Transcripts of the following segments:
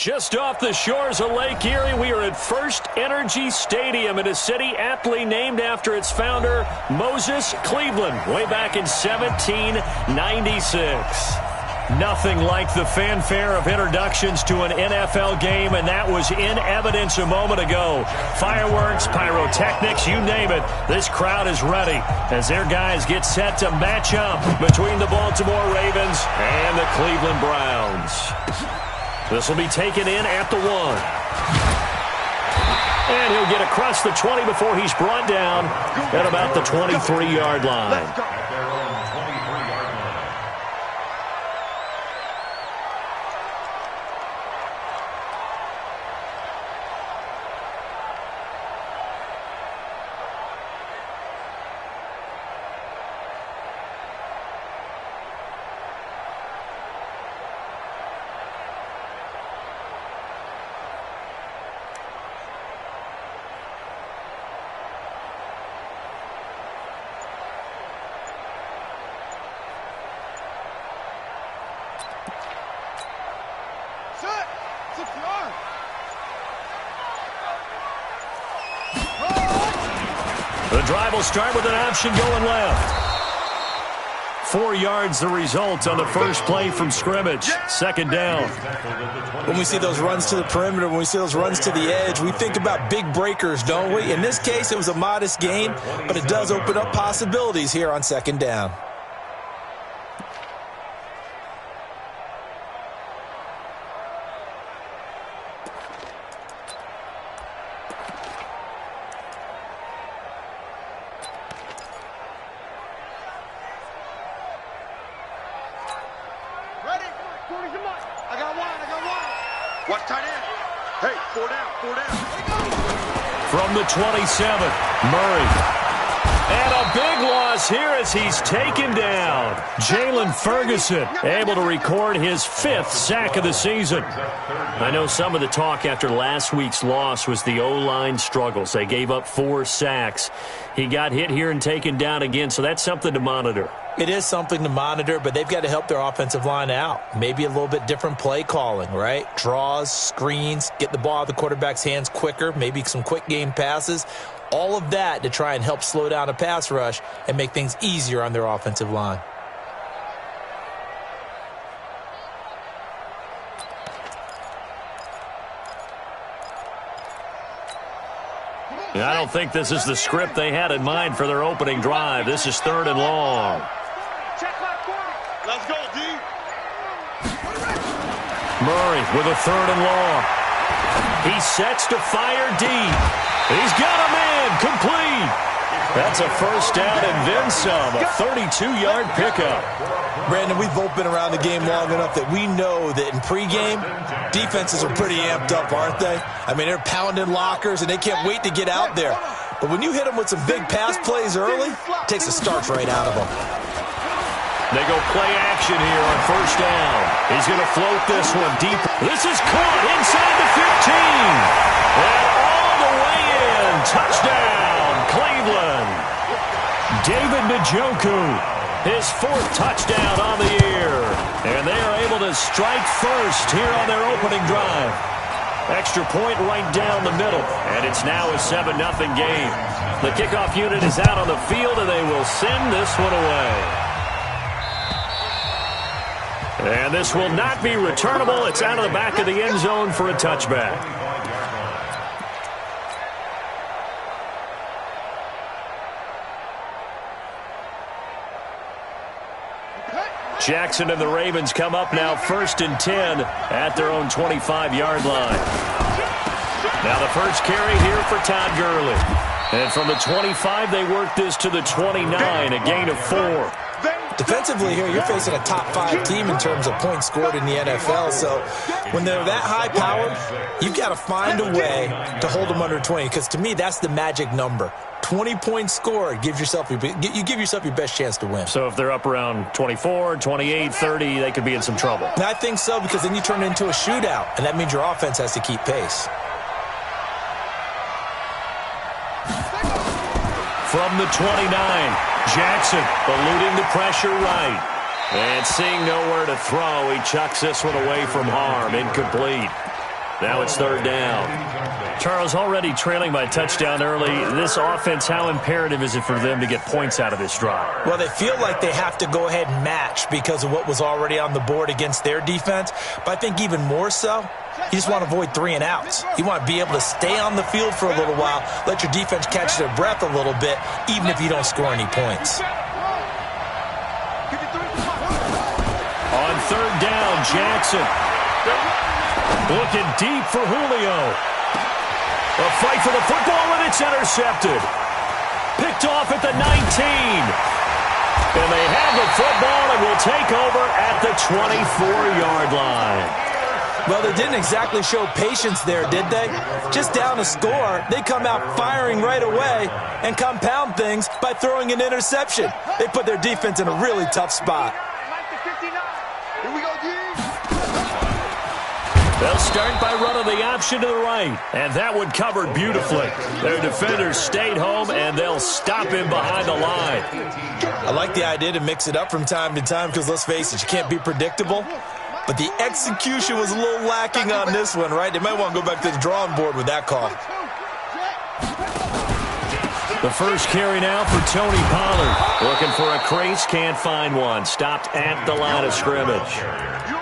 Just off the shores of Lake Erie, we are at First Energy Stadium in a city aptly named after its founder, Moses Cleveland, way back in 1796. Nothing like the fanfare of introductions to an NFL game, and that was in evidence a moment ago. Fireworks, pyrotechnics, you name it. This crowd is ready as their guys get set to match up between the Baltimore Ravens and the Cleveland Browns. This will be taken in at the 1. And he'll get across the 20 before he's brought down at about the 23-yard line. The drive will start with an option going left. 4 yards the result on the first play from scrimmage. Second down. When we see those runs to the perimeter, when we see those runs to the edge, we think about big breakers, don't we? In this case, it was a modest gain, but it does open up possibilities here on second down. From the 27, Murray. And a big loss here as he's taken down. Jalen Ferguson able to record his 5th sack of the season. I know some of the talk after last week's loss was the O-line struggles. They gave up 4 sacks. He got hit here and taken down again, so that's something to monitor. It is something to monitor, but they've got to help their offensive line out. Maybe a little bit different play calling, right? Draws, screens, get the ball out of the quarterback's hands quicker, maybe some quick game passes. All of that to try and help slow down a pass rush and make things easier on their offensive line. I don't think this is the script they had in mind for their opening drive. This is 3rd and long. Let's go, D. Murray with a 3rd and long. He sets to fire deep. He's got him in. Complete. That's a first down and then some. A 32-yard pickup. Brandon, we've both been around the game long enough that we know that in pregame, defenses are pretty amped up, aren't they? I mean, they're pounding lockers, and they can't wait to get out there. But when you hit them with some big pass plays early, it takes the starch right out of them. They go play action here on first down. He's going to float this one deep. This is caught inside the 15. And all the way in. Touchdown, Cleveland. David Njoku, his 4th touchdown on the year. And they are able to strike first here on their opening drive. Extra point right down the middle. And it's now a 7-0 game. The kickoff unit is out on the field, and they will send this one away. And this will not be returnable. It's out of the back of the end zone for a touchback. Jackson and the Ravens come up now 1st and 10 at their own 25-yard line. Now the first carry here for Todd Gurley. And from the 25, they work this to the 29, a gain of 4. Defensively here, you're facing a top 5 team in terms of points scored in the NFL. So when they're that high powered, you've got to find a way to hold them under 20. Because to me, that's the magic number. 20 points scored gives yourself you give yourself your best chance to win. So if they're up around 24, 28, 30, they could be in some trouble. And I think so, because then you turn it into a shootout, and that means your offense has to keep pace. From the 29, Jackson eluding the pressure right. And seeing nowhere to throw, he chucks this one away from harm. Incomplete. Now it's third down. Charles, already trailing by touchdown early. This offense, how imperative is it for them to get points out of this drive? Well, they feel like they have to go ahead and match because of what was already on the board against their defense. But I think even more so, you just want to avoid 3 and outs. You want to be able to stay on the field for a little while, let your defense catch their breath a little bit, even if you don't score any points. On third down, Jackson. Looking deep for Julio. A fight for the football, and it's intercepted. Picked off at the 19. And they have the football and will take over at the 24-yard line. Well, they didn't exactly show patience there, did they? Just down a score, they come out firing right away and compound things by throwing an interception. They put their defense in a really tough spot. They'll start by running the option to the right, and that one covered beautifully. Their defenders stayed home, and they'll stop him behind the line. I like the idea to mix it up from time to time because, let's face it, you can't be predictable. But the execution was a little lacking on this one, right? They might want to go back to the drawing board with that call. The first carry now for Tony Pollard. Looking for a crease, can't find one. Stopped at the line of scrimmage.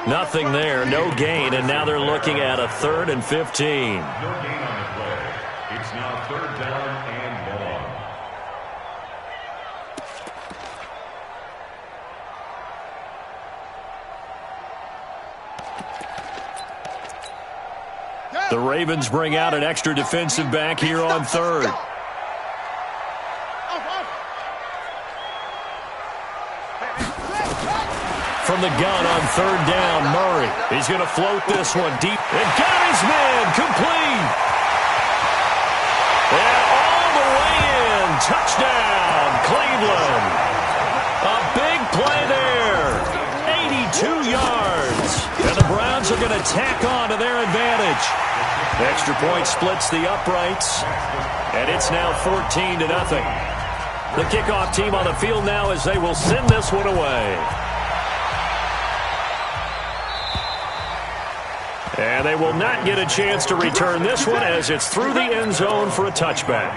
Nothing there, no gain, and now they're looking at a 3rd and 15. No gain on the play. It's now 3rd down and long. The Ravens bring out an extra defensive back here on 3rd. From the gun on 3rd down, Murray. He's going to float this one deep. And got his man complete. And all the way in. Touchdown, Cleveland. A big play there. 82 yards. And the Browns are going to tack on to their advantage. Extra point splits the uprights. And it's now 14-0. The kickoff team on the field now as they will send this one away. And they will not get a chance to return this one as it's through the end zone for a touchback.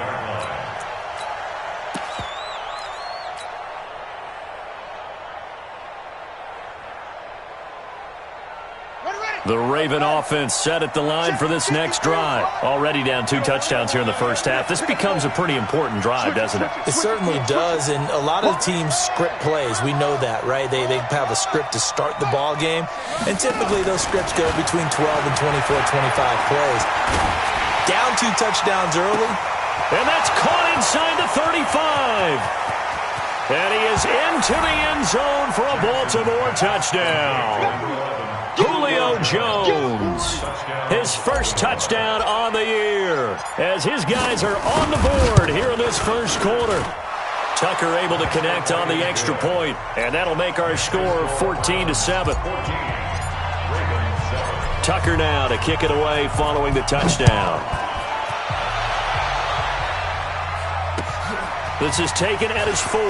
The Raven offense set at the line for this next drive. Already down 2 touchdowns here in the first half. This becomes a pretty important drive, doesn't it? It certainly does, and a lot of the teams script plays. We know that, right? They have a script to start the ball game, and typically those scripts go between 12 and 24, 25 plays. Down 2 touchdowns early. And that's caught inside the 35. And he is into the end zone for a Baltimore touchdown. Julio Jones, his first touchdown on the year, as his guys are on the board here in this first quarter. Tucker able to connect on the extra point, and that'll make our score 14-7. Tucker now to kick it away following the touchdown. This is taken at his 4.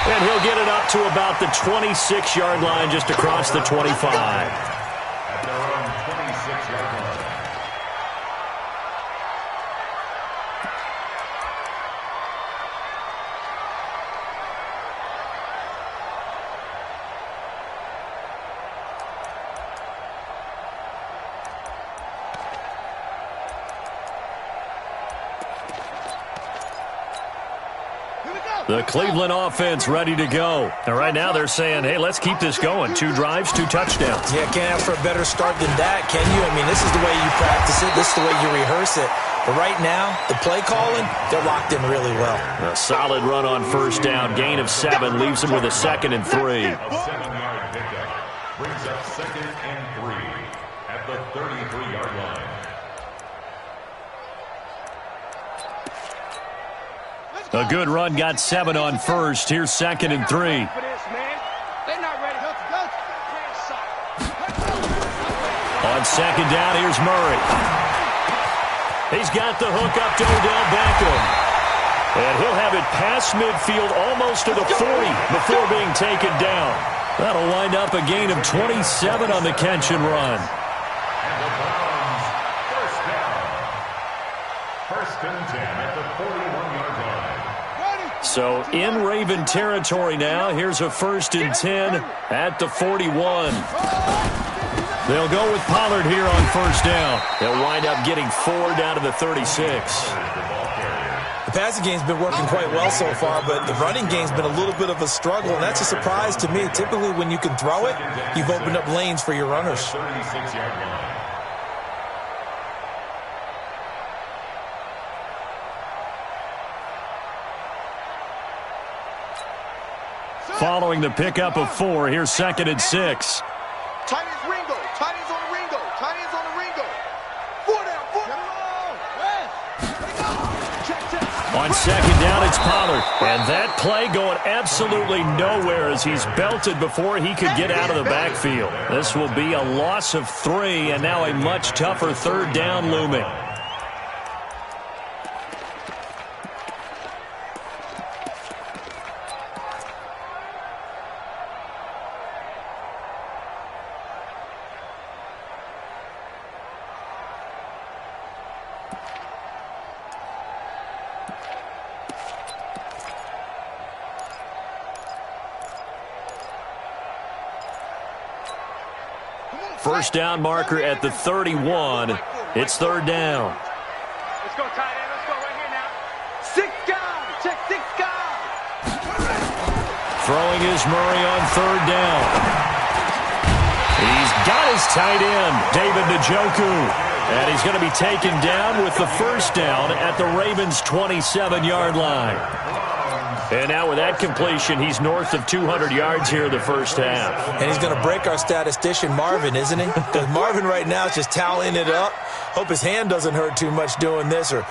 And he'll get it up to about the 26-yard line, just across the 25. At their own 26-yard line. The Cleveland offense ready to go. And right now they're saying, hey, let's keep this going. 2 drives, 2 touchdowns. Yeah, can't ask for a better start than that, can you? I mean, this is the way you practice it. This is the way you rehearse it. But right now, the play calling, they're locked in really well. A solid run on first down. Gain of 7 leaves them with a 2nd and 3. 7-yard pickup brings up 2nd and 3 at the 33-yard line. A good run, got 7 on first. Here's 2nd and 3. On 2nd down, here's Murray. He's got the hook up to Odell Beckham. And he'll have it past midfield almost to the 40 before being taken down. That'll wind up a gain of 27 on the catch and run. First and 10 at the 41-yard line. So in Raven territory now. Here's a 1st and 10 at the 41. They'll go with Pollard here on 1st down. They'll wind up getting 4 down to the 36. The passing game's been working quite well so far, but the running game's been a little bit of a struggle, and that's a surprise to me. Typically, when you can throw it, you've opened up lanes for your runners. 36-yard line. Following the pickup of 4, here's 2nd and 6. Tight ends Ringo. Tight ends on the Ringo. Tight ends on the Ringo. 4 down. 4 down. On 2nd down, it's Pollard. And that play going absolutely nowhere as he's belted before he could get out of the backfield. This will be a loss of 3, and now a much tougher 3rd down looming. First down marker at the 31. It's 3rd down. Let's go, tight end. Let's go right here now. 6 guys. Check 6 guys. Throwing is Murray on 3rd down. He's got his tight end, David Njoku. And he's going to be taken down with the 1st down at the Ravens' 27-yard line. And now with that completion, he's north of 200 yards here in the 1st half. And he's going to break our statistician, Marvin, isn't he? Because Marvin right now is just tallying it up. Hope his hand doesn't hurt too much doing this or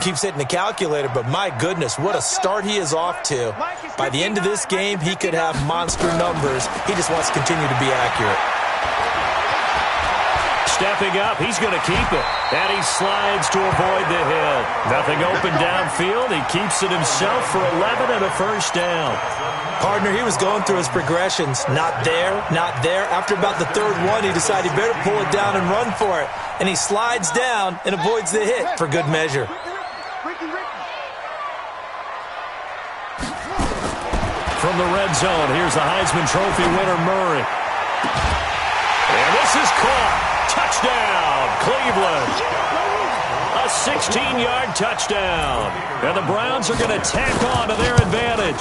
keeps hitting the calculator. But my goodness, what a start he is off to. By the end of this game, he could have monster numbers. He just wants to continue to be accurate. Stepping up, he's going to keep it. And he slides to avoid the hit. Nothing open downfield. He keeps it himself for 11 and a 1st down. Partner, he was going through his progressions. Not there, not there. After about the 3rd one, he decided he better pull it down and run for it. And he slides down and avoids the hit for good measure. From the red zone, here's the Heisman Trophy winner, Murray. And this is caught. Touchdown, Cleveland. A 16-yard touchdown. And the Browns are going to tack on to their advantage.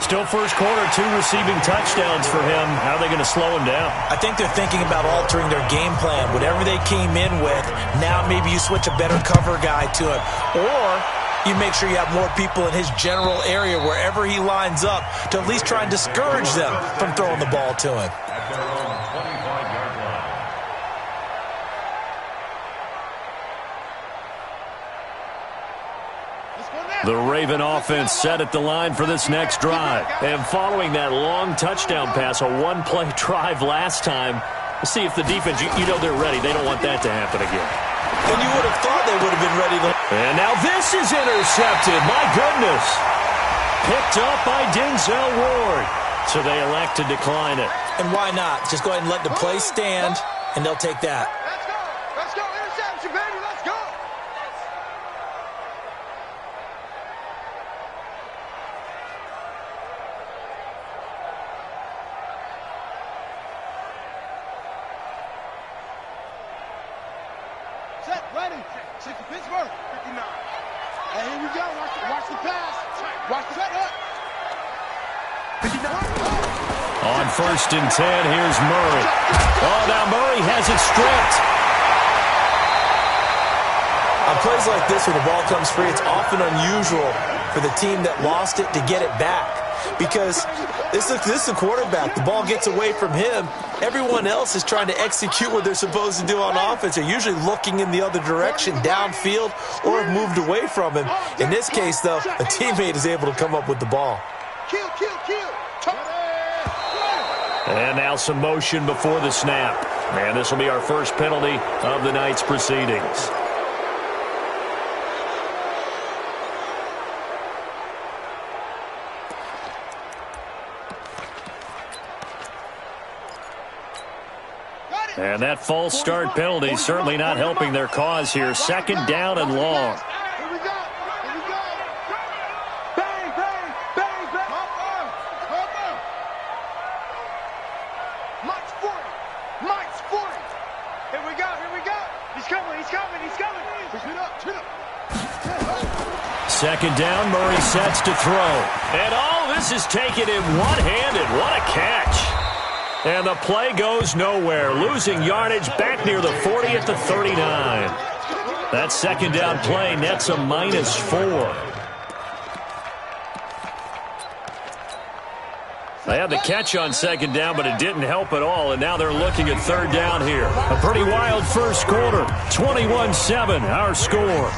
Still first quarter, 2 receiving touchdowns for him. How are they going to slow him down? I think they're thinking about altering their game plan. Whatever they came in with, now maybe you switch a better cover guy to him. Or you make sure you have more people in his general area wherever he lines up to at least try and discourage them from throwing the ball to him. At their own 25-yard line. The Raven offense set at the line for this next drive. And following that long touchdown pass, a one-play drive last time, let's see if the defense, you know they're ready. They don't want that to happen again. And you would have thought they would have been ready to... And now this is intercepted. My goodness. Picked up by Denzel Ward. So they elect to decline it. And why not? Just go ahead and let the play stand, and they'll take that. Let's go. Let's go. Interception, baby. Let's go. Set, ready. Check the Pittsburgh. 59. Hey, here we go. Watch the pass. Watch the set up. 59. On 1st and 10, here's Murray. Oh, now Murray has it stripped. On plays like this where the ball comes free, it's often unusual for the team that lost it to get it back. Because this is the quarterback. The ball gets away from him. Everyone else is trying to execute what they're supposed to do on offense. They're usually looking in the other direction, downfield, or have moved away from him. In this case, though, a teammate is able to come up with the ball. Kill, kill, kill. And now some motion before the snap. And this will be our first penalty of the night's proceedings. And that false start penalty certainly not helping their cause here. 2nd down and long. Second down, Murray sets to throw. And all this is taken in one-handed. What a catch. And the play goes nowhere, losing yardage back near the 40 at the 39. That second down play nets a -4. They had the catch on second down, but it didn't help at all, and now they're looking at third down here. A pretty wild first quarter, 21-7, our score.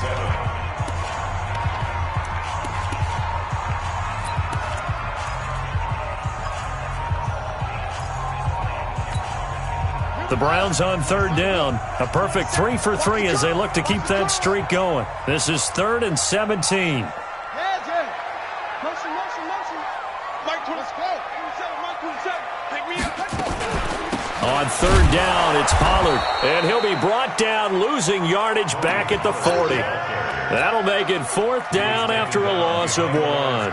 The Browns on third down. A perfect 3 for 3 as they look to keep that streak going. This is 3rd and 17. On third down, it's Pollard. And he'll be brought down, losing yardage back at the 40. That'll make it 4th down after a loss of 1.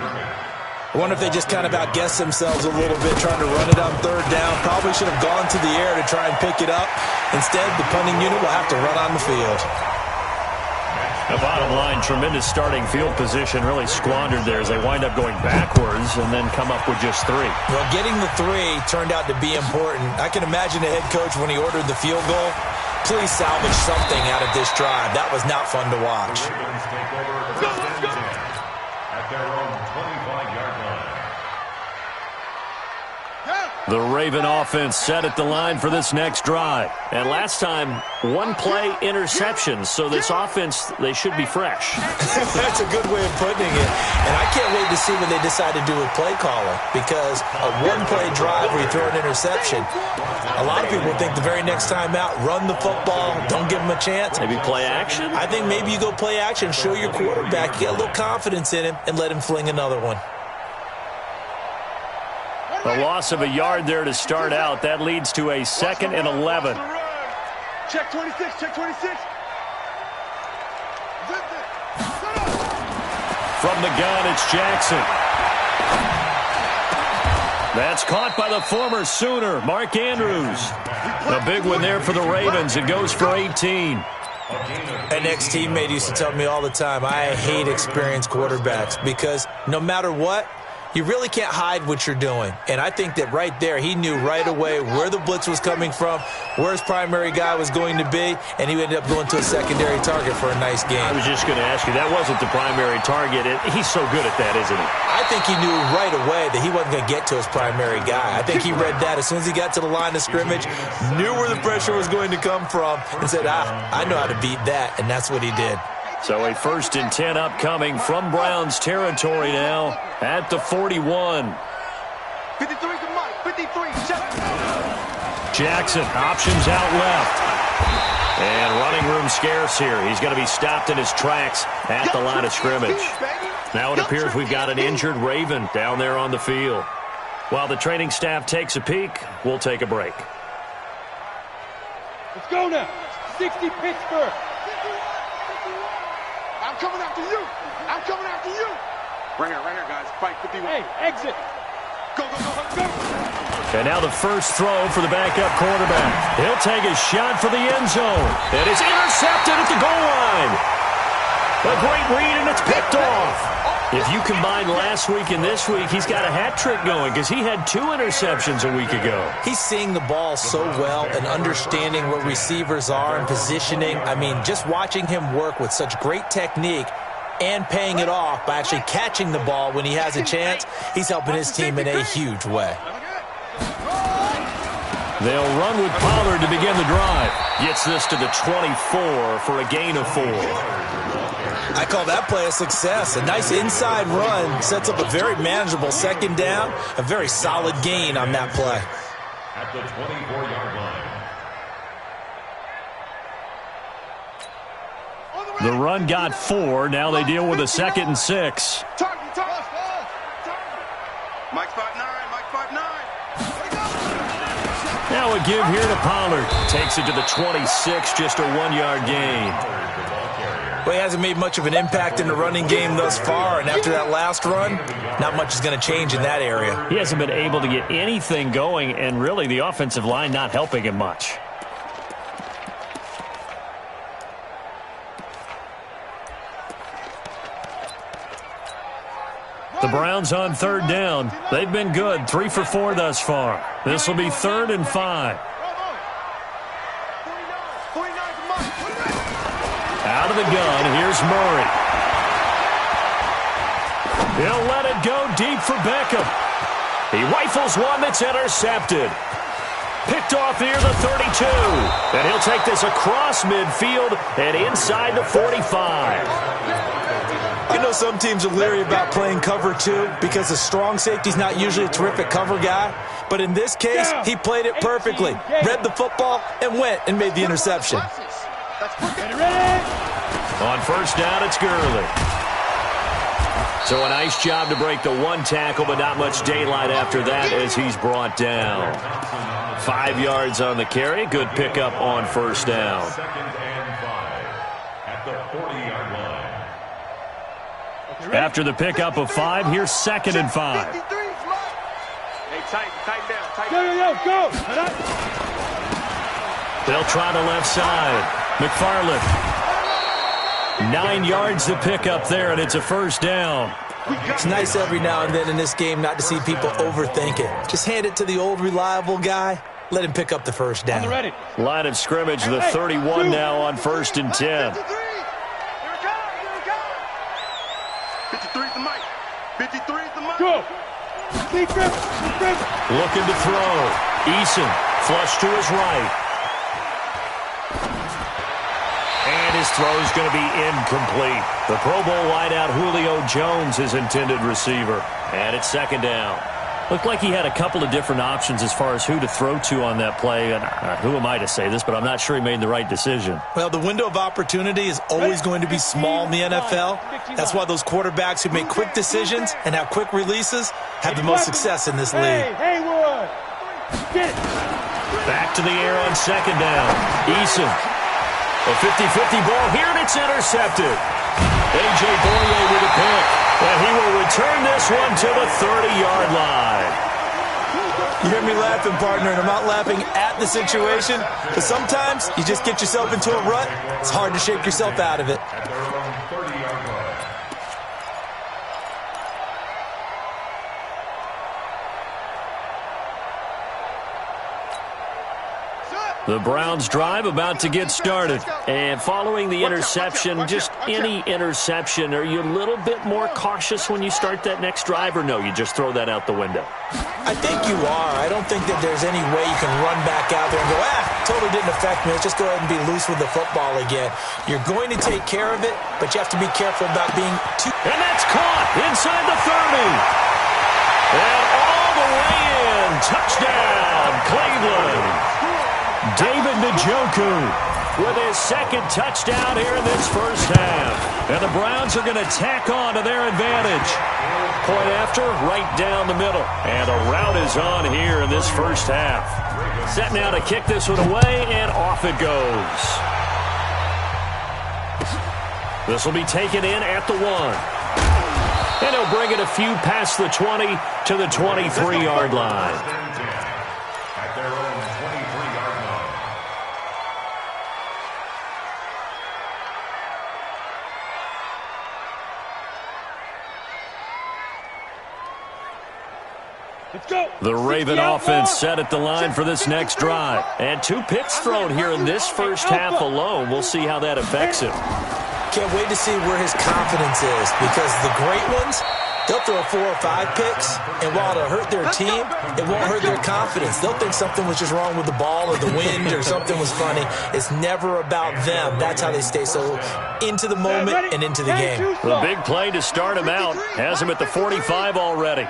I wonder if they just kind of outguessed themselves a little bit trying to run it on third down. Probably should have gone to the air to try and pick it up. Instead, the punting unit will have to run on the field. The bottom line, tremendous starting field position, really squandered there as they wind up going backwards and then come up with just 3. Well, getting the 3 turned out to be important. I can imagine the head coach when he ordered the field goal. Please salvage something out of this drive. That was not fun to watch. At their own 25-yard line. The Raven offense set at the line for this next drive. And last time, 1-play interception. So this offense, they should be fresh. That's a good way of putting it. And I can't wait to see what they decide to do with play calling. Because a 1-play drive where you throw an interception, a lot of people think the very next time out, run the football, don't give them a chance. Maybe play action? I think maybe you go play action, show your quarterback, get a little confidence in him, and let him fling another one. A loss of a yard there to start out. That leads to a 2nd and 11. Check 26, check 26. From the gun, it's Jackson. That's caught by the former Sooner, Mark Andrews. A big one there for the Ravens. It goes for 18. An ex-teammate used to tell me all the time, I hate experienced quarterbacks because no matter what, you really can't hide what you're doing. And I think that right there, he knew right away where the blitz was coming from, where his primary guy was going to be, and he ended up going to a secondary target for a nice game. I was just going to ask you, that wasn't the primary target. He's so good at that, isn't he? I think he knew right away that he wasn't going to get to his primary guy. I think he read that as soon as he got to the line of scrimmage, knew where the pressure was going to come from, and said, I know how to beat that, and that's what he did. So a 1st and 10 upcoming from Browns territory now at the 41. 53 to Mike, 53, check. Jackson, options out left. And running room scarce here. He's going to be stopped in his tracks at the line of scrimmage. Now it appears we've got an injured Raven down there on the field. While the training staff takes a peek, we'll take a break. Let's go now. 60 Pittsburgh. I'm coming after you. I'm coming after you. Right here, guys. Fight 51. Hey, exit. Go, go, go, go. And now the first throw for the backup quarterback. He'll take a shot for the end zone. It is intercepted at the goal line. A great read, and it's picked off. If you combine last week and this week, he's got a hat trick going because he had 2 interceptions a week ago. He's seeing the ball so well and understanding where receivers are and positioning. I mean, just watching him work with such great technique and paying it off by actually catching the ball when he has a chance, he's helping his team in a huge way. They'll run with Pollard to begin the drive. Gets this to the 24 for a gain of 4. I call that play a success. A nice inside run sets up a very manageable second down. A very solid gain on that play. At the 24-yard line. The run got 4. Now they deal with a 2nd and 6. Mike 5'9", Mike 5'9". Now a give here to Pollard. Takes it to the 26, just a 1-yard gain. Well, he hasn't made much of an impact in the running game thus far, and after that last run, not much is going to change in that area. He hasn't been able to get anything going, and really the offensive line not helping him much. The Browns on third down. They've been good, 3 for 4 thus far. This will be 3rd and 5. Out of the gun, here's Murray. He'll let it go deep for Beckham. He rifles one that's intercepted. Picked off near the 32. And he'll take this across midfield and inside the 45. You know, some teams are leery about playing cover 2 because the strong safety's not usually a terrific cover guy. But in this case, he played it perfectly. Read the football and went and made the interception. On first down, it's Gurley. So a nice job to break the one tackle, but not much daylight after that as he's brought down. 5 yards on the carry. Good pickup on first down. 2nd and 5 at the 40-yard line. After the pickup of 5, here's 2nd and 5. Hey, tighten down. Go. They'll try the left side. McFarland. 9 yards to pick up there, and it's a first down. It's nice every now and then in this game not to see people overthink it. Just hand it to the old reliable guy. Let him pick up the first down. Line of scrimmage, the 31 now on 1st and 10. 53's the mic. 53's the mic. Looking to throw. Eason, flush to his right. And his throw is going to be incomplete. The Pro Bowl wideout Julio Jones, his intended receiver. And it's 2nd down. Looked like he had a couple of different options as far as who to throw to on that play. And who am I to say this, but I'm not sure he made the right decision. Well, the window of opportunity is always going to be small in the NFL. That's why those quarterbacks who make quick decisions and have quick releases have the most success in this league. Back to the air on 2nd down. Eason. A 50-50 ball here, and it's intercepted. A.J. Boye with a pick. And he will return this one to the 30-yard line. You hear me laughing, partner, and I'm not laughing at the situation, but sometimes you just get yourself into a rut. It's hard to shake yourself out of it. At their own 30-yard line. The Browns drive about to get started. And following the interception, just any interception, are you a little bit more cautious when you start that next drive, or no, you just throw that out the window? I think you are. I don't think that there's any way you can run back out there and go, totally didn't affect me. Let's just go ahead and be loose with the football again. You're going to take care of it, but you have to be careful about being too... And that's caught inside the 30. And all the way in. Touchdown, Cleveland. David Njoku with his 2nd touchdown here in this first half. And the Browns are going to tack on to their advantage. Point after, right down the middle. And the route is on here in this first half. Set now to kick this one away, and off it goes. This will be taken in at the 1. And he'll bring it a few past the 20 to the 23-yard line. At their own 23-yard line. The Raven offense set at the line for this next drive. And 2 picks thrown here in this first half alone. We'll see how that affects him. Can't wait to see where his confidence is, because the great ones, they'll throw 4 or 5 picks, and while it'll hurt their team, it won't hurt their confidence. They'll think something was just wrong with the ball or the wind or something was funny. It's never about them. That's how they stay so into the moment and into the game. The big play to start him out has him at the 45 already.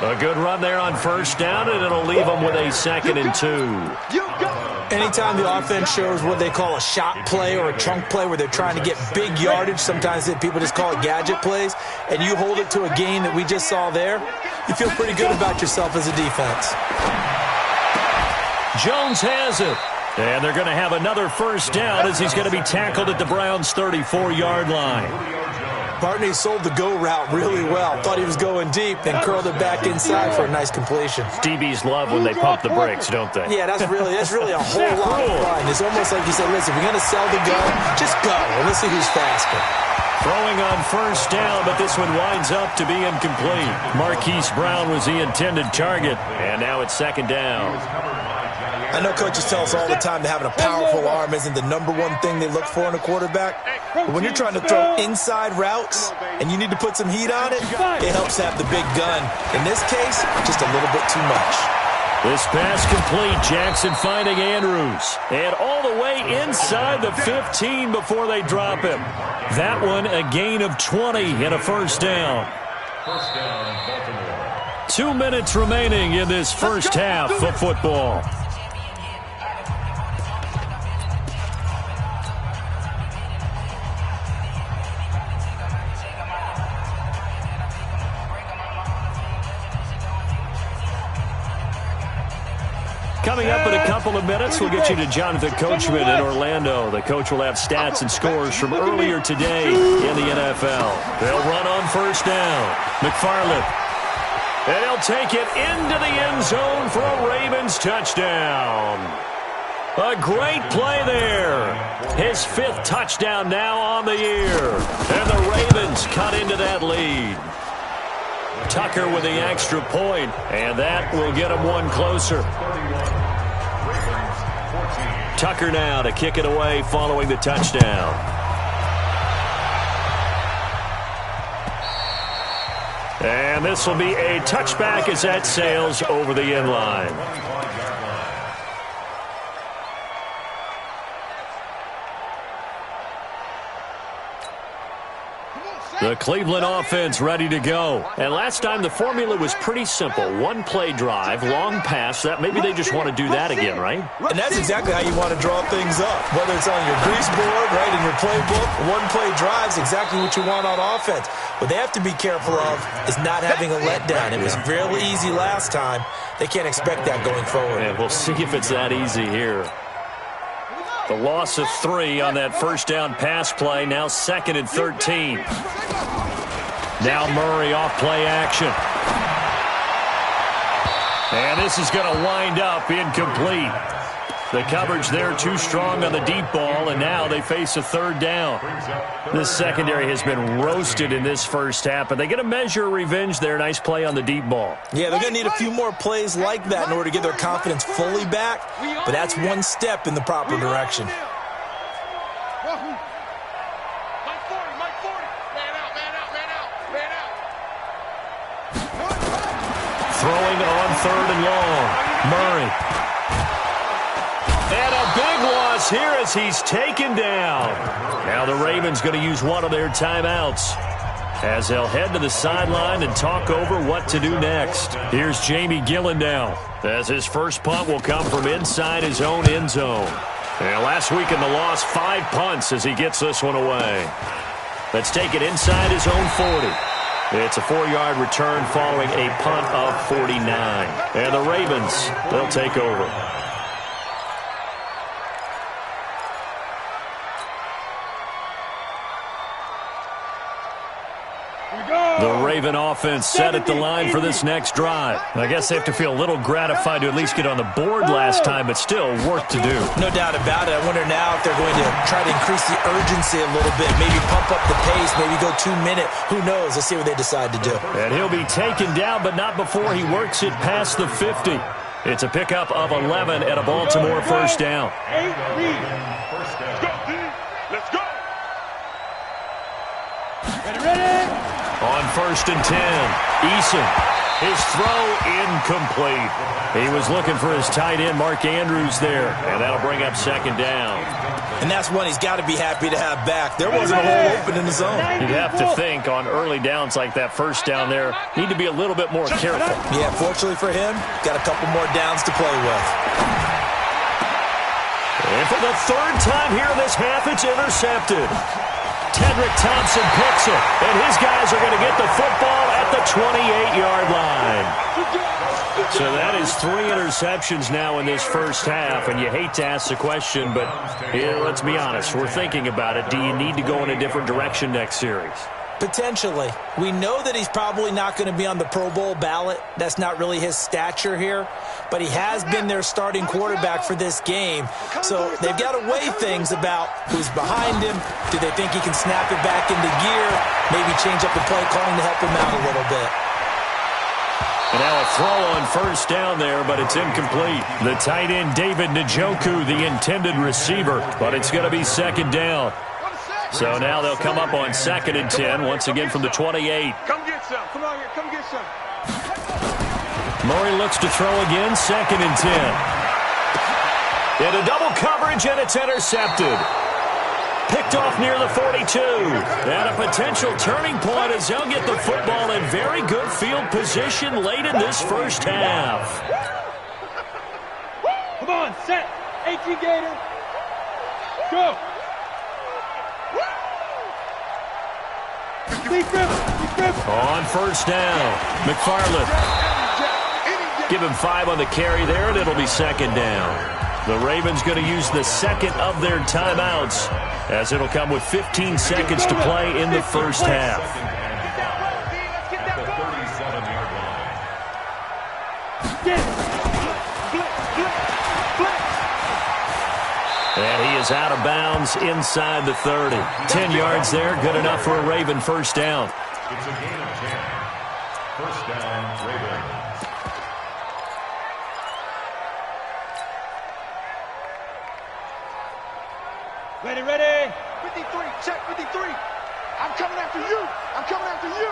A good run there on first down, and it'll leave them with a 2nd and 2. Anytime the offense shows what they call a shot play or a chunk play where they're trying to get big yardage, sometimes people just call it gadget plays, and you hold it to a gain that we just saw there, you feel pretty good about yourself as a defense. Jones has it. And they're going to have another first down as he's going to be tackled at the Browns' 34-yard line. Partner, he sold the go route really well. Thought he was going deep, then curled it back inside for a nice completion. DBs love when they pump the brakes, don't they? Yeah, that's really a whole lot of fun. It's almost like you said, listen, we're going to sell the gun. Just go, and let's see who's faster. Throwing on first down, but this one winds up to be incomplete. Marquise Brown was the intended target, and now it's second down. I know coaches tell us all the time that having a powerful arm isn't the number one thing they look for in a quarterback. But when you're trying to throw inside routes and you need to put some heat on it, it helps to have the big gun. In this case, just a little bit too much. This pass complete. Jackson finding Andrews. And all the way inside the 15 before they drop him. That one a gain of 20 and a first down. First down, Baltimore. 2 minutes remaining in this first half of football. Coming up in a couple of minutes, we'll get you to Jonathan Coachman in Orlando. The coach will have stats and scores from earlier today in the NFL. They'll run on first down. McFarland. And he'll take it into the end zone for a Ravens touchdown. A great play there. His 5th touchdown now on the year. And the Ravens cut into that lead. Tucker with the extra point, and that will get him one closer. Tucker now to kick it away following the touchdown. And this will be a touchback as that sails over the end line. The Cleveland offense ready to go. And last time the formula was pretty simple. One play drive, long pass. That maybe they just want to do that again, right? And that's exactly how you want to draw things up. Whether it's on your grease board, right, in your playbook, one play drive is exactly what you want on offense. What they have to be careful of is not having a letdown. It was real easy last time. They can't expect that going forward. And we'll see if it's that easy here. The loss of 3 on that first down pass play. Now 2nd and 13. Now Murray off play action. And this is going to wind up incomplete. The coverage there too strong on the deep ball, and now they face a 3rd down. This secondary has been roasted in this first half, but they get a measure of revenge there. Nice play on the deep ball. Yeah, they're going to need a few more plays like that in order to get their confidence fully back, but that's one step in the proper direction. Throwing on 3rd and long. Murray. And a big loss here as he's taken down. Now the Ravens going to use one of their timeouts as they'll head to the sideline and talk over what to do next. Here's Jamie Gillen now as his first punt will come from inside his own end zone. And last week in the loss, 5 punts as he gets this one away. Let's take it inside his own 40. It's a 4-yard return following a punt of 49. And the Ravens, they'll take over. The Raven offense set at the line for this next drive. I guess they have to feel a little gratified to at least get on the board last time, but still work to do. No doubt about it. I wonder now if they're going to try to increase the urgency a little bit, maybe pump up the pace, maybe go 2-minute. Who knows? Let's see what they decide to do. And he'll be taken down, but not before he works it past the 50. It's a pickup of 11 at a Baltimore first down. Let's go. Ready? On 1st and 10, Eason. His throw incomplete. He was looking for his tight end, Mark Andrews, there, and that'll bring up 2nd down. And that's one he's got to be happy to have back. There wasn't a hole open in the zone. You'd have to think on early downs like that first down there, need to be a little bit more careful. Yeah, fortunately for him, got a couple more downs to play with. And for the 3rd time here in this half, it's intercepted. Tedrick Thompson picks it, and his guys are going to get the football at the 28-yard line. So that is 3 interceptions now in this first half, and you hate to ask the question, but let's be honest, we're thinking about it. Do you need to go in a different direction next series? Potentially. We know that he's probably not going to be on the Pro Bowl ballot. That's not really his stature here. But he has been their starting quarterback for this game. So they've got to weigh things about who's behind him. Do they think he can snap it back into gear? Maybe change up the play calling to help him out a little bit. And now a throw on first down there, but it's incomplete. The tight end, David Njoku, the intended receiver, but it's going to be second down. So now they'll come up on 2nd and 10, once again from the 28. Come get some. Come on here. Come get some. Murray looks to throw again, 2nd and 10. Into double coverage, and it's intercepted. Picked off near the 42. And a potential turning point as they'll get the football in very good field position late in this first half. Come on, set. 18 Gator. Go. On first down, McFarland. Give him 5 on the carry there, and it'll be second down. The Ravens going to use the second of their timeouts, as it'll come with 15 seconds to play in the first half. At the 37-yard line. And he is out of bounds inside the 30. 10 yards there, good enough for a Raven first down. It's a gain of 10. First down, Ravens. Ready. 53, check 53. I'm coming after you. I'm coming after you.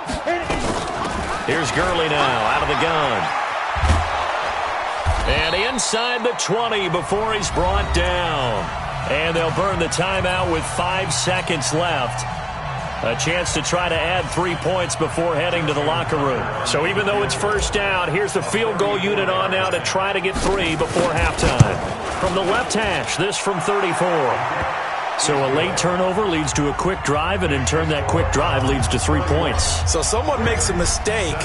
Here's Gurley now, out of the gun. And inside the 20 before he's brought down. And they'll burn the timeout with 5 seconds left. A chance to try to add 3 points before heading to the locker room. So even though it's first down, here's the field goal unit on now to try to get 3 before halftime. From the left hash, this from 34. So a late turnover leads to a quick drive, and in turn that quick drive leads to 3 points. So someone makes a mistake,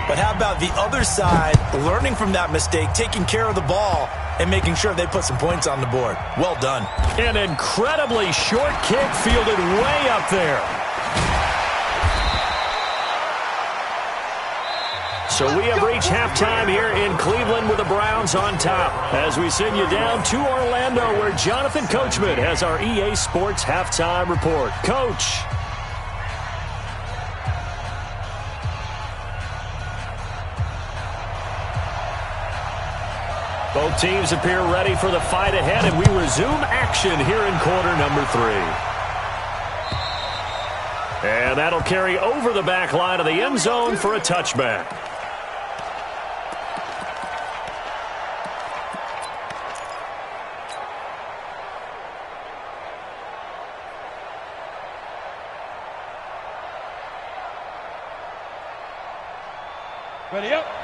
but how about the other side learning from that mistake, taking care of the ball, and making sure they put some points on the board? Well done. An incredibly short kick fielded way up there. So we have reached halftime here in Cleveland with the Browns on top, as we send you down to Orlando, where Jonathan Coachman has our EA Sports Halftime Report. Coach. Both teams appear ready for the fight ahead, and we resume action here in quarter number 3. And that'll carry over the back line of the end zone for a touchback.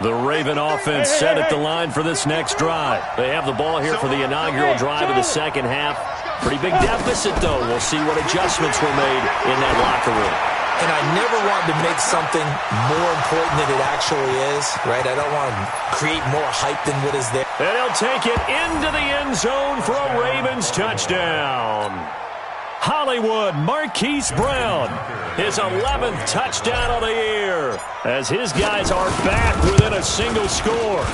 The Raven offense set at the line for this next drive. They have the ball here for the inaugural drive of the second half. Pretty big deficit, though. We'll see what adjustments were made in that locker room. And I never want to make something more important than it actually is, right? I don't want to create more hype than what is there. And he'll take it into the end zone for a Ravens touchdown. Hollywood Marquise Brown, his 11th touchdown of the year, as his guys are back within a single score.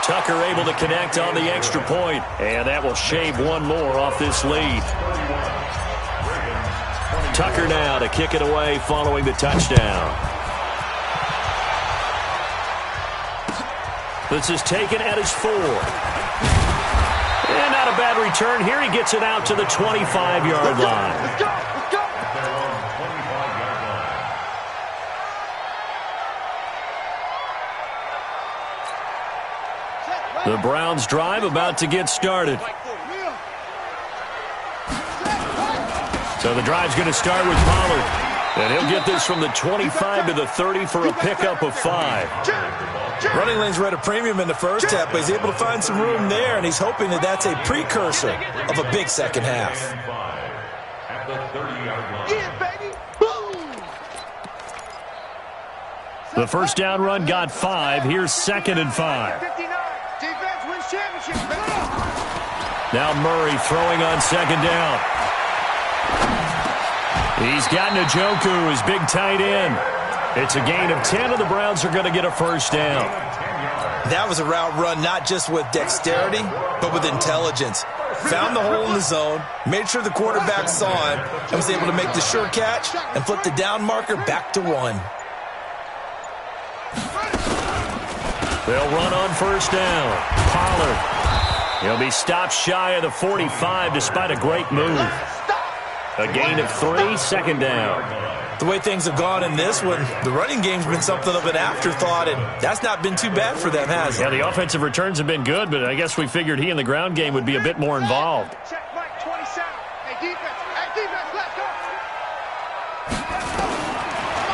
Tucker able to connect on the extra point, and that will shave one more off this lead. Tucker now to kick it away following the touchdown. This is taken at his 4. And not a bad return here. He gets it out to the 25-yard line. Let's go. The Browns drive about to get started. So the drive's going to start with Pollard. And he'll get this from the 25 to the 30 for a pickup of 5. Running lanes were at a premium in the first half, but he's able to find some room there, and he's hoping that that's a precursor of a big second half. At the 30-yard line. Yeah, baby. Boom. The first down run got 5. Here's 2nd and 5. 59. Defense wins championship. Now Murray throwing on 2nd down. He's got Njoku, his big tight end. It's a gain of 10, and the Browns are going to get a first down. That was a route run not just with dexterity, but with intelligence. Found the hole in the zone, made sure the quarterback saw him, and was able to make the sure catch and flip the down marker back to 1. They'll run on first down. Pollard. He'll be stopped shy of the 45 despite a great move. A gain of 3, second down. The way things have gone in this one, the running game's been something of an afterthought, and that's not been too bad for them, has it? Yeah, the offensive returns have been good, but I guess we figured he in the ground game would be a bit more involved. Check Mike 27. Hey, defense, let's go.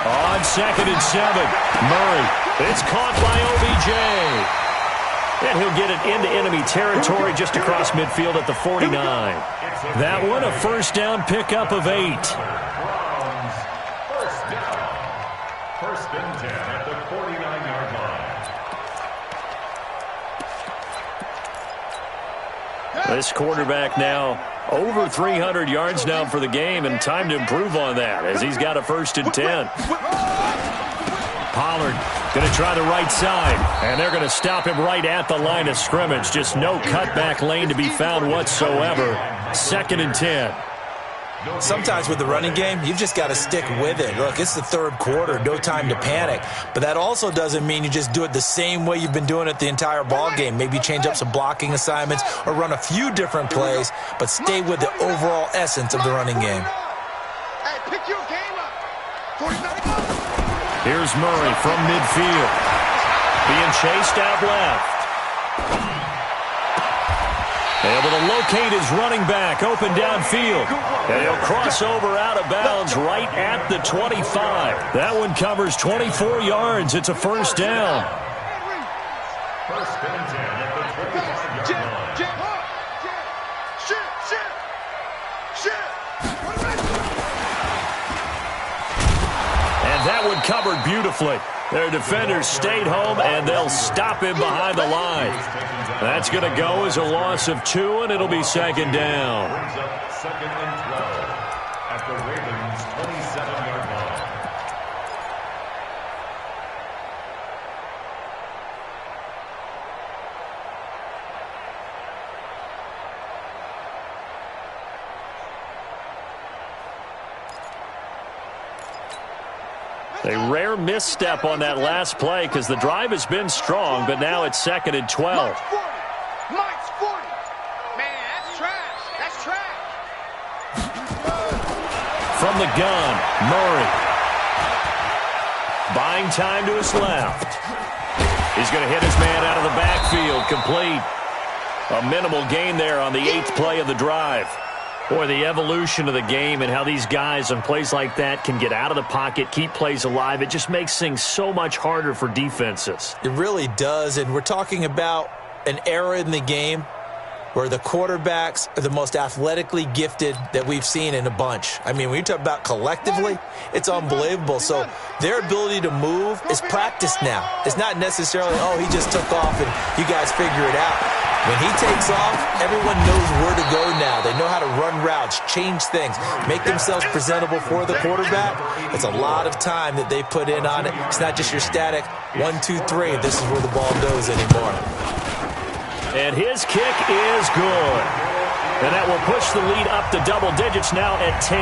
On 2nd and 7, Murray. It's caught by OBJ. And he'll get it into enemy territory just across midfield at the 49. That one, a first down pickup of 8. First and 10 at the 49-yard line. This quarterback now over 300 yards now for the game, and time to improve on that as he's got a first and 10. Pollard going to try the right side, and they're going to stop him right at the line of scrimmage. Just no cutback lane to be found whatsoever. 2nd and 10. Sometimes with the running game, you've just got to stick with it. Look, it's the third quarter, no time to panic. But that also doesn't mean you just do it the same way you've been doing it the entire ball game. Maybe change up some blocking assignments or run a few different plays, but stay with the overall essence of the running game. Hey, pick your game up. 49. Here's Murray from midfield. Being chased out left. Able to locate his running back open downfield. And he'll cross over out of bounds right at the 25. That one covers 24 yards. It's a first down. First and 10 at the 25-yard line. And that one covered beautifully. Their defenders stayed home, and they'll stop him behind the line. That's going to go as a loss of 2, and it'll be second down. Brings up second and 12 at the Ravens' 27-yard line. A rare misstep on that last play because the drive has been strong, but now it's 2nd and 12. Mike's 40. Man, that's trash. That's trash. From the gun, Murray. Buying time to his left. He's going to hit his man out of the backfield, complete. A minimal gain there on the 8th play of the drive. Boy, the evolution of the game and how these guys on plays like that can get out of the pocket, keep plays alive, it just makes things so much harder for defenses. It really does, and we're talking about an era in the game where the quarterbacks are the most athletically gifted that we've seen in a bunch. I mean, when you talk about collectively, it's unbelievable. So their ability to move is practiced now. It's not necessarily, oh, he just took off and you guys figure it out. When he takes off, everyone knows where to go now. They know how to run routes, change things, make themselves presentable for the quarterback. It's a lot of time that they put in on it. It's not just your static 1, 2, 3. This is where the ball goes anymore. And his kick is good. And that will push the lead up to double digits now at 10.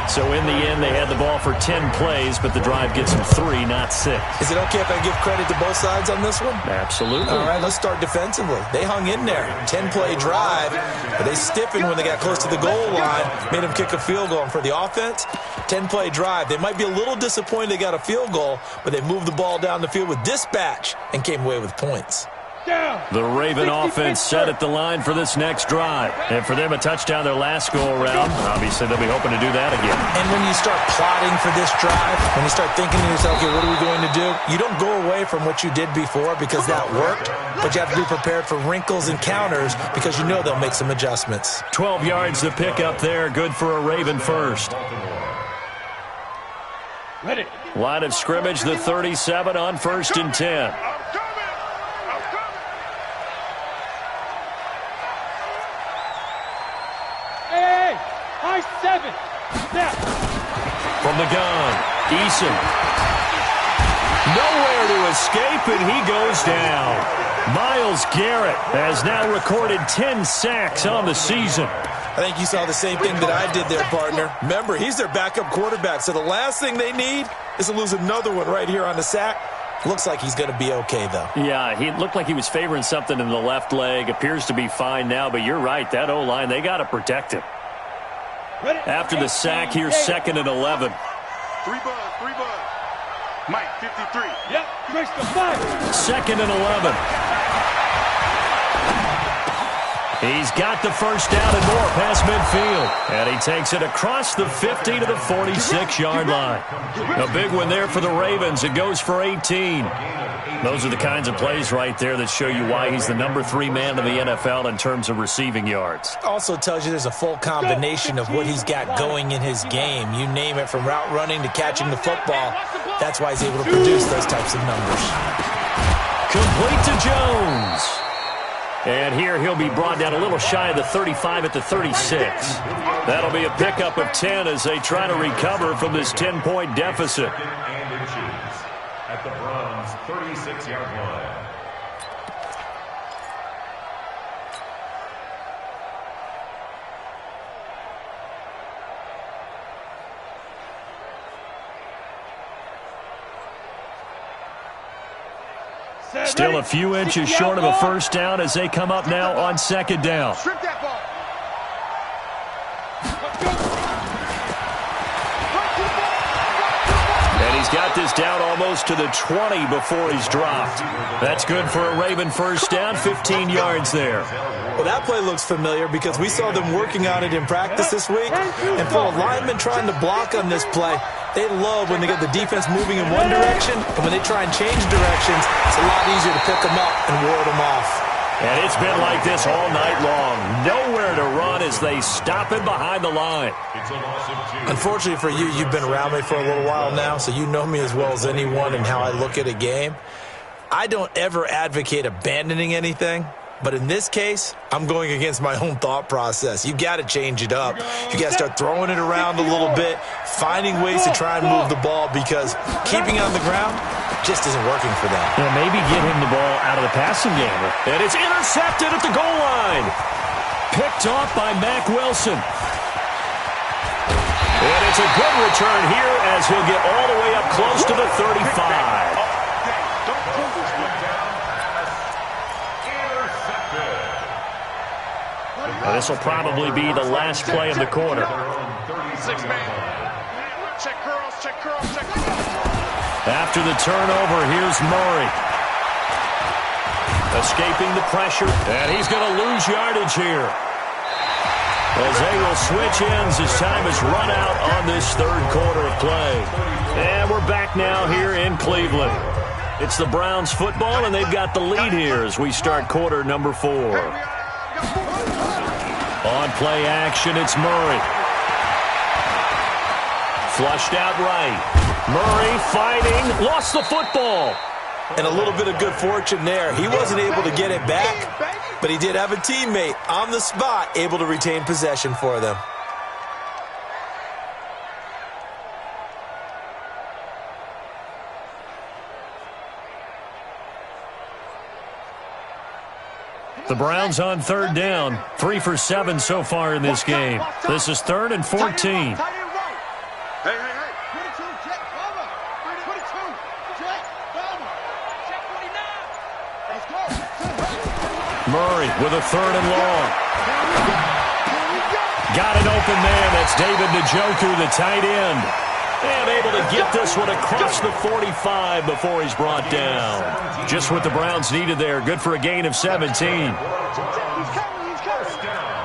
So in the end, they had the ball for 10 plays, but the drive gets them 3, not 6. Is it okay if I give credit to both sides on this one? Absolutely. All right, let's start defensively. They hung in there. 10-play drive, but they stiffened when they got close to the goal line, made them kick a field goal. And for the offense, 10-play drive. They might be a little disappointed they got a field goal, but they moved the ball down the field with dispatch and came away with points. The Raven offense set at the line for this next drive. And for them, a touchdown their last go-around. Obviously, they'll be hoping to do that again. And when you start plotting for this drive, when you start thinking to yourself, okay, what are we going to do? You don't go away from what you did before because that worked, but you have to be prepared for wrinkles and counters because you know they'll make some adjustments. 12 yards to pick up there. Good for a Raven first. Ready. Line of scrimmage, the 37 on 1st and 10. High 7. Snap. from the gun. Eason. Nowhere to escape, and he goes down. Myles Garrett has now recorded 10 sacks on the season. I think you saw the same thing that I did there, partner. Remember, he's their backup quarterback, so the last thing they need is to lose another one right here on the sack. Looks like he's going to be okay, though. Yeah, he looked like he was favoring something in the left leg. Appears to be fine now, but you're right. That O-line, they got to protect him. After the sack, here's 2nd and 11. 3 buzz. Mike, 53. Yep, Chris the 2nd and 11. He's got the first down and more past midfield. And he takes it across the 50 to the 46-yard line. A big one there for the Ravens. It goes for 18. Those are the kinds of plays right there that show you why he's the number 3 man in the NFL in terms of receiving yards. Also tells you there's a full combination of what he's got going in his game. You name it, from route running to catching the football. That's why he's able to produce those types of numbers. Complete to Jones. And here he'll be brought down a little shy of the 35 at the 36. That'll be a pickup of 10 as they try to recover from this 10-point deficit. And inches at the Browns' 36-yard line. Still a few inches short of a first down as they come up now on 2nd down. Strip that ball. And he's got this down almost to the 20 before he's dropped. That's good for a Raven first down, 15 yards there. Well, that play looks familiar because we saw them working on it in practice this week. And for a lineman trying to block on this play, they love when they get the defense moving in one direction, and when they try and change directions, it's a lot easier to pick them up and ward them off. And it's been like this all night long. Nowhere to run as they stop him behind the line. It's a loss of 2. Unfortunately for you, you've been around me for a little while now, so you know me as well as anyone and how I look at a game. I don't ever advocate abandoning anything. But in this case, I'm going against my own thought process. You've got to change it up. You got to start throwing it around a little bit, finding ways to try and move the ball, because keeping it on the ground just isn't working for them. Yeah, maybe get him the ball out of the passing game. And it's intercepted at the goal line. Picked off by Mack Wilson. And it's a good return here as he'll get all the way up close to the 35. Well, this will probably be the last play of the quarter. 6 man. Check curls. After the turnover, here's Murray. Escaping the pressure, and he's going to lose yardage here. As they will switch ends as time has run out on this 3rd quarter of play. And we're back now here in Cleveland. It's the Browns football, and they've got the lead here as we start quarter number 4. On play action, it's Murray. Flushed out right. Murray fighting, lost the football. And a little bit of good fortune there. He wasn't able to get it back, but he did have a teammate on the spot able to retain possession for them. The Browns on 3rd down. 3 for 7 so far in this game. This is 3rd and 14. Hey. 22, check cover. 22, check cover. Check 49. Let's go. Murray with a 3rd and long. Got an open man. That's David Njoku, the tight end. And able to get this one across the 45 before he's brought down. Just what the Browns needed there. Good for a gain of 17. He's coming.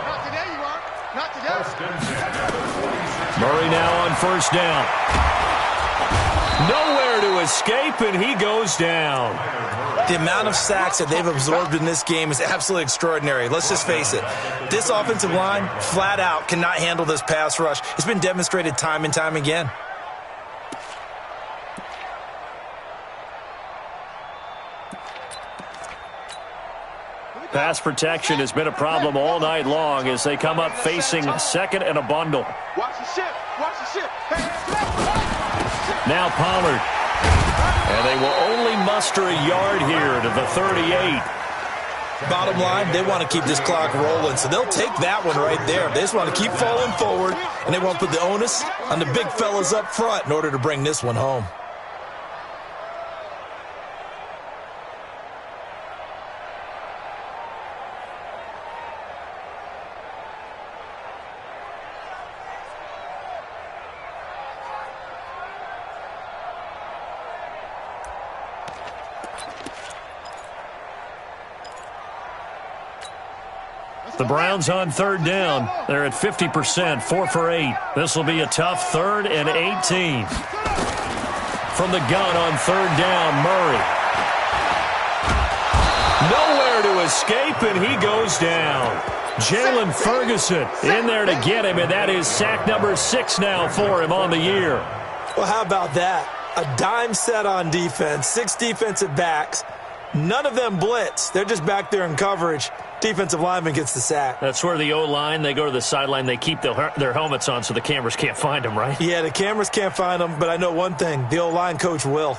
Not today, you are. Not today. Murray now on 1st down. Nowhere to escape, and he goes down. The amount of sacks that they've absorbed in this game is absolutely extraordinary. Let's just face it. This offensive line, flat out, cannot handle this pass rush. It's been demonstrated time and time again. Pass protection has been a problem all night long as they come up facing 2nd and a bundle. Watch the ship. Watch the ship. Hey, Now Pollard. And they will only muster a yard here to the 38. Bottom line, they want to keep this clock rolling, so they'll take that one right there. They just want to keep falling forward, and they want to put the onus on the big fellas up front in order to bring this one home. The Browns on third down. They're at 50%, 4 for 8. This will be a tough 3rd and 18. From the gun on third down, Murray. Nowhere to escape, and he goes down. Jalen Ferguson in there to get him, and that is sack number 6 now for him on the year. Well, how about that? A dime set on defense, 6 defensive backs. None of them blitz. They're just back there in coverage. Defensive lineman gets the sack. That's where the O-line, they go to the sideline, they keep their helmets on so the cameras can't find them, right? Yeah, the cameras can't find them, but I know one thing. The O-line coach will.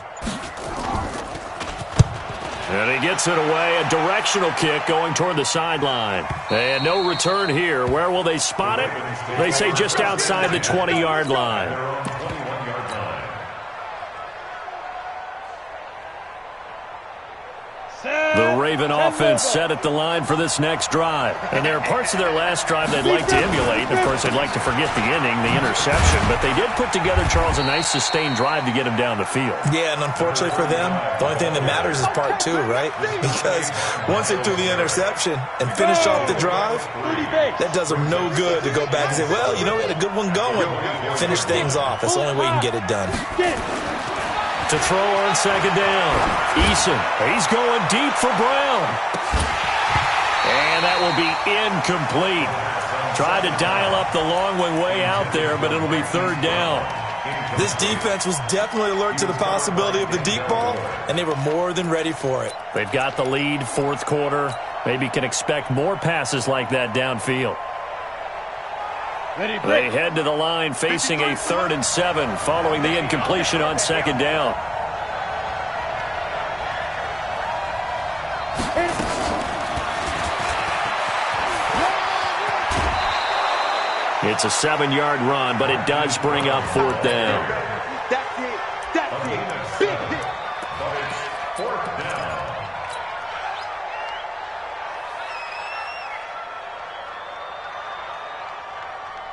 And he gets it away, a directional kick going toward the sideline. And no return here. Where will they spot it? They say just outside the 20-yard line. The Raven offense set at the line for this next drive. And there are parts of their last drive they'd like to emulate. Of course, they'd like to forget the ending, the interception. But they did put together, Charles, a nice sustained drive to get him down the field. Yeah, and unfortunately for them, the only thing that matters is part 2, right? Because once they threw the interception and finished off the drive, that does them no good to go back and say, well, you know, we had a good one going. Finish things off. That's the only way you can get it done. To throw on second down. Eason, he's going deep for Brown. And that will be incomplete. Tried to dial up the long one way out there, but it'll be third down. This defense was definitely alert to the possibility of the deep ball, and they were more than ready for it. They've got the lead, fourth quarter. Maybe can expect more passes like that downfield. They head to the line facing a 3rd and 7 following the incompletion on second down. It's a 7-yard run, but it does bring up 4th down. That's it. Big hit. But it's 4th down.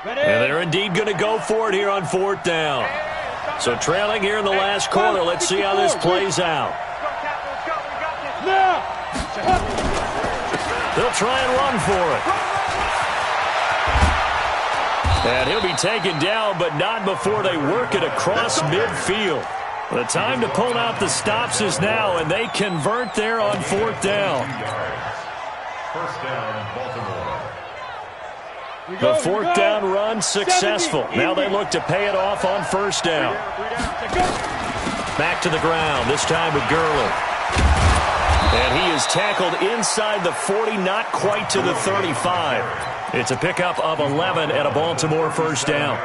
And they're indeed going to go for it here on 4th down. So trailing here in the last quarter. Let's see how this plays out. They'll try and run for it. And he'll be taken down, but not before they work it across midfield. The time to pull out the stops is now, and they convert there on 4th down. First down, Baltimore. The 4th down run successful. Now they look to pay it off on 1st down. Back to the ground, this time with Gurley. And he is tackled inside the 40, not quite to the 35. It's a pickup of 11 and a Baltimore 1st down.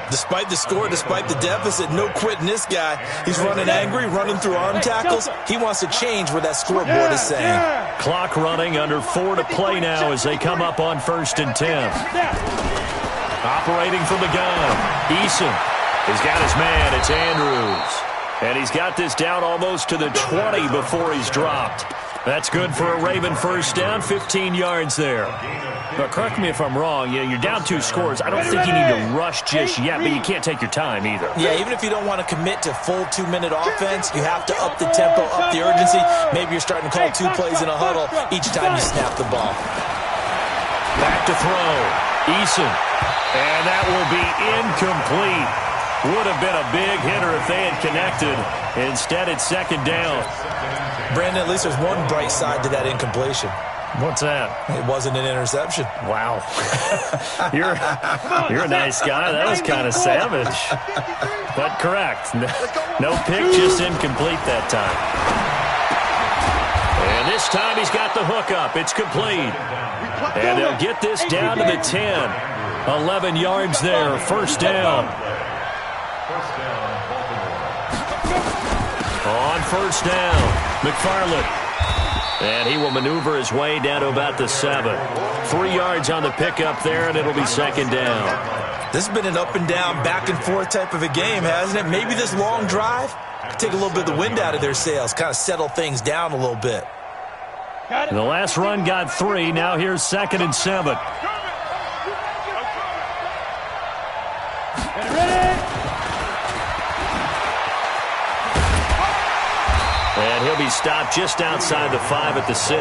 Despite the score, despite the deficit, no quitting this guy. He's running angry, running through arm tackles. He wants to change what that scoreboard is saying. Clock running, under 4 to play now as they come up on 1st and 10. Operating from the gun, Eason. He's got his man, it's Andrews. And he's got this down almost to the 20 before he's dropped. That's good for a Raven 1st down, 15 yards there. But correct me if I'm wrong, you're down 2 scores. I don't think you need to rush just yet, but you can't take your time either. Yeah, even if you don't want to commit to full 2-minute offense, you have to up the tempo, up the urgency. Maybe you're starting to call 2 plays in a huddle each time you snap the ball. Back to throw. Eason. And that will be incomplete. Would have been a big hitter if they had connected. Instead, it's 2nd down. Brandon, at least there's one bright side to that incompletion. What's that? It wasn't an interception. Wow. You're a nice guy. That was kind of savage. But correct. No pick, just incomplete that time. And this time he's got the hook up. It's complete. And they'll get this down to the 10. 11 yards there. 1st down. First down, Baltimore. On first down, McFarland. And he will maneuver his way down to about the 7. 3 yards on the pickup there, and it'll be second down. This has been an up and down, back and forth type of a game, hasn't it? Maybe this long drive could take a little bit of the wind out of their sails, kind of settle things down a little bit. The last run got 3. Now here's 2nd and 7. And he'll be stopped just outside the 5 at the 6.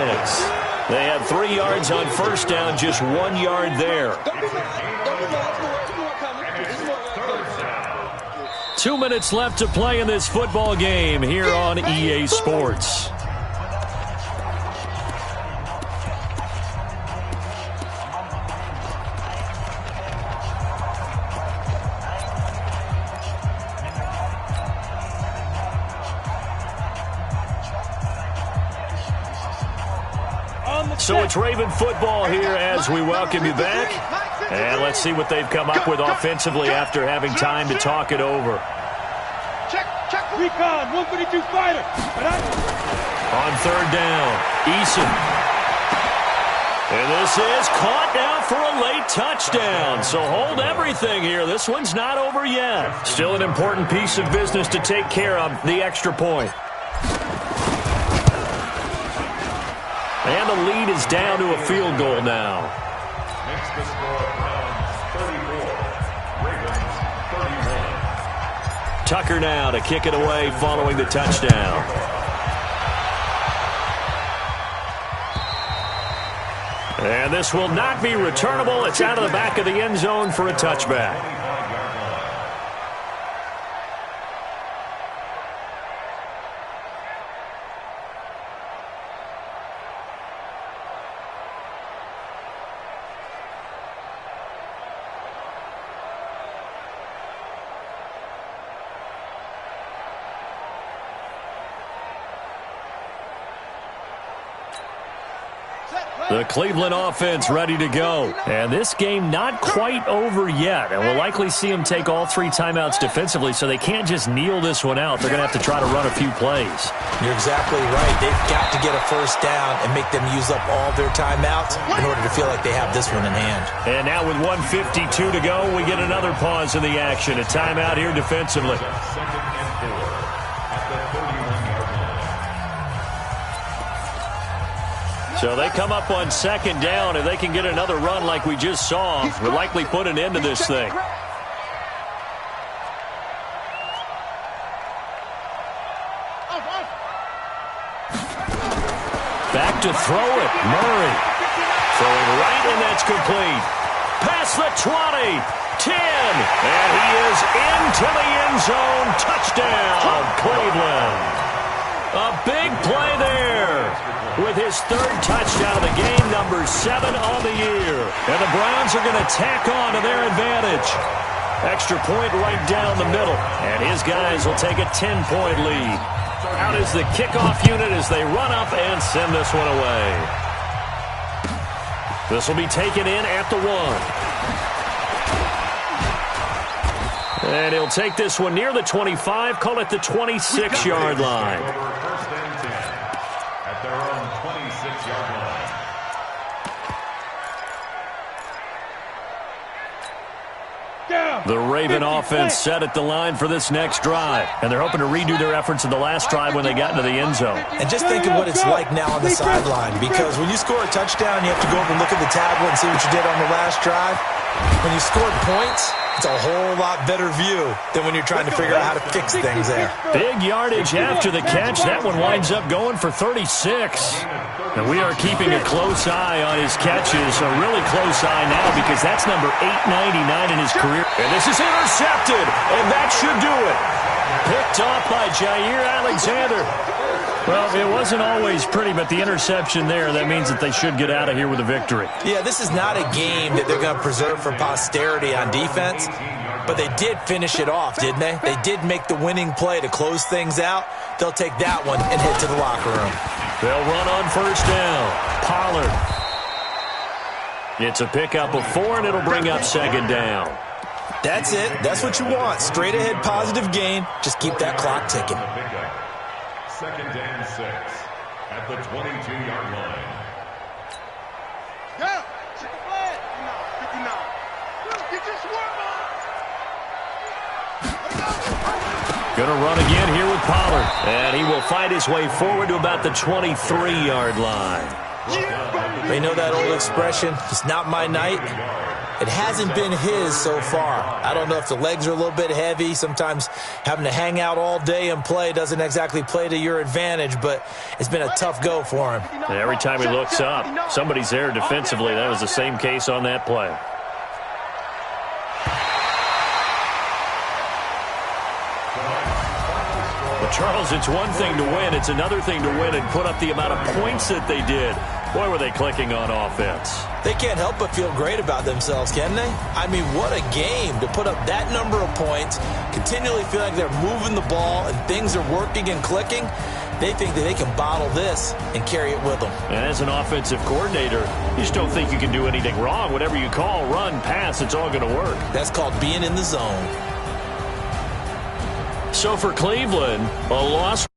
They had 3 yards on first down, just 1 yard there. 2 minutes left to play in this football game here on EA Sports. So it's Raven football here as we welcome you back. And let's see what they've come up with offensively after having time to talk it over. Check recon, 152 fighter. On third down, Eason. And this is caught now for a late touchdown. So hold everything here. This one's not over yet. Still an important piece of business to take care of, the extra point. And the lead is down to a field goal now. Makes the score Browns 34, Ravens 31. Tucker now to kick it away following the touchdown. And this will not be returnable. It's out of the back of the end zone for a touchback. The Cleveland offense ready to go. And this game not quite over yet. And we'll likely see them take all 3 timeouts defensively, so they can't just kneel this one out. They're going to have to try to run a few plays. You're exactly right. They've got to get a first down and make them use up all their timeouts in order to feel like they have this one in hand. And now with 1:52 to go, we get another pause in the action. A timeout here defensively. So they come up on second down. If they can get another run like we just saw, we'll likely put an end to this thing. Back to throw it. Murray. Throwing right, and that's complete. Past the 20. 10. And he is into the end zone. Touchdown, Cleveland. A big play there. With his 3rd touchdown of the game, number 7 on the year. And the Browns are going to tack on to their advantage. Extra point right down the middle. And his guys will take a 10-point lead. Out is the kickoff unit as they run up and send this one away. This will be taken in at the 1. And he'll take this one near the 25, call it the 26-yard line. Their own 26-yard line. The Raven offense set at the line for this next drive. And they're hoping to redo their efforts in the last drive when they got into the end zone. And just think of what it's like now on the sideline. Because when you score a touchdown, you have to go over and look at the tablet and see what you did on the last drive. When you scored points, it's a whole lot better view than when you're trying to figure out how to fix things there. Big yardage after the catch. That one winds up going for 36. And we are keeping a close eye on his catches, a really close eye now because that's number 899 in his career. And this is intercepted, and that should do it. Picked off by Jair Alexander. Well, it wasn't always pretty, but the interception there, that means that they should get out of here with a victory. Yeah, this is not a game that they're going to preserve for posterity on defense, but they did finish it off, didn't they? They did make the winning play to close things out. They'll take that one and head to the locker room. They'll run on first down. Pollard. It's a pickup of 4, and it'll bring up second down. That's it. That's what you want. Straight ahead positive gain. Just keep that clock ticking. Second and 6 at the 22-yard line. Go! Check the flag! 59. Get your swerve on! Going to run again here with Pollard. And he will fight his way forward to about the 23-yard line. They know that old expression, it's not my night. It hasn't been his so far. I don't know if the legs are a little bit heavy. Sometimes having to hang out all day and play doesn't exactly play to your advantage, but it's been a tough go for him. And every time he looks up, somebody's there defensively. That was the same case on that play. Well, Charles, it's one thing to win. It's another thing to win and put up the amount of points that they did. Boy, were they clicking on offense. They can't help but feel great about themselves, can they? I mean, what a game to put up that number of points, continually feel like they're moving the ball and things are working and clicking. They think that they can bottle this and carry it with them. And as an offensive coordinator, you just don't think you can do anything wrong. Whatever you call, run, pass, it's all going to work. That's called being in the zone. So for Cleveland, a loss.